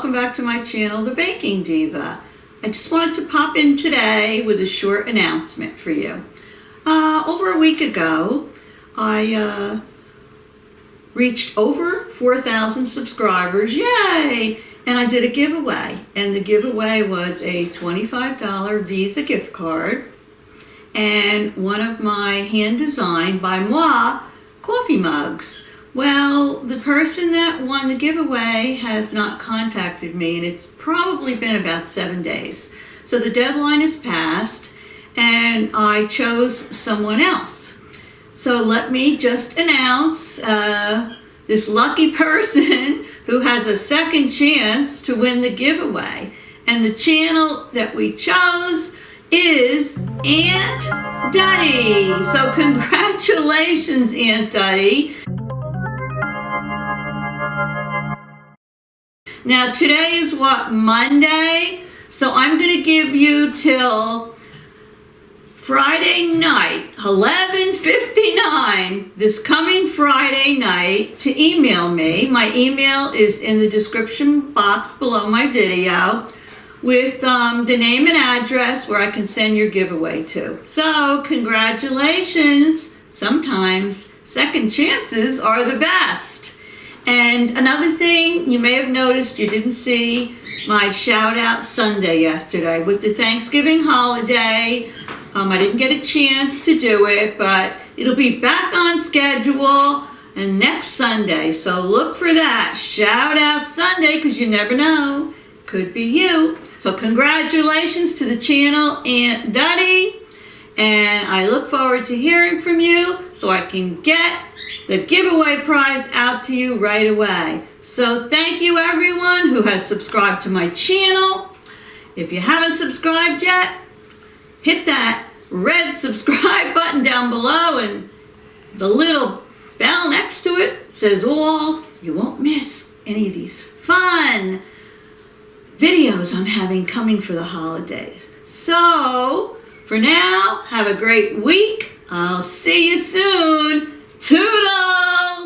welcome back to my channel, the Baking Diva. I just wanted to pop in today with a short announcement for you. Over a week ago, I reached over 4,000 subscribers, yay! And I did a giveaway, and the giveaway was a $25 Visa gift card and one of my hand-designed by moi coffee mugs. Well, the person that won the giveaway has not contacted me, and it's probably been about 7 days. So the deadline is passed, and I chose someone else. So let me just announce this lucky person who has a second chance to win the giveaway. And the channel that we chose is Aunt Duddy. So congratulations, Aunt Duddy. Now today is what, Monday? So I'm going to give you till Friday night, 11:59, this coming Friday night, to email me. My email is in the description box below my video with the name and address where I can send your giveaway to. So congratulations. Sometimes second chances are the best. And another thing, you may have noticed you didn't see my shout out Sunday yesterday. With the Thanksgiving holiday, I didn't get a chance to do it, but it'll be back on schedule and next Sunday. So look for that shout out Sunday, because you never know, could be you. So congratulations to the channel, Aunt Duddy. And I look forward to hearing from you so I can get the giveaway prize out to you right away. So thank you everyone who has subscribed to my channel. If you haven't subscribed yet, hit that red subscribe button down below, and the little bell next to it says all. You won't miss any of these fun videos I'm having coming for the holidays. So for now, have a great week. I'll see you soon. Toodles!